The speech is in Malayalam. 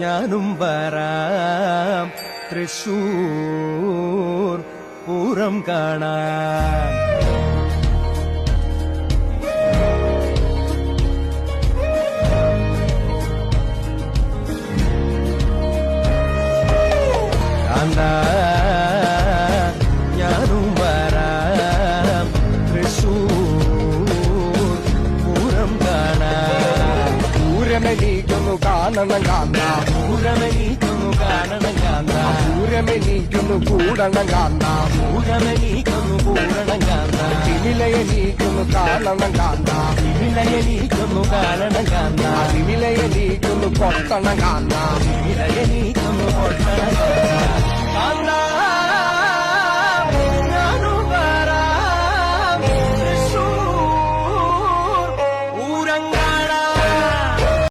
ഞാനും വരാം തൃശൂർ പൂരം കാണാൻ. ഞാനും വരാം തൃശൂർ പൂരം കാണാൻ. പൂരമെണീക്കുന്നു കാണണം കാന്ത, പൂരമെണീക്കുന്നു കാണണം കാന്ത, പൂരമെണീക്കുന്നു കൂടണം കാന്ത, പൂരമെണീക്കുന്നു കൂടണം കാന്ത, തിമിലയെണീക്കുന്നു കാണണം കാന്ത, വിലയെണീക്കുന്നു കാണണം കാന്ത, തിമിലയെണീക്കുന്നു പൊട്ടണം കാന്ത, വിലയെണീക്കുന്നു പൊട്ടണം കാന്ത.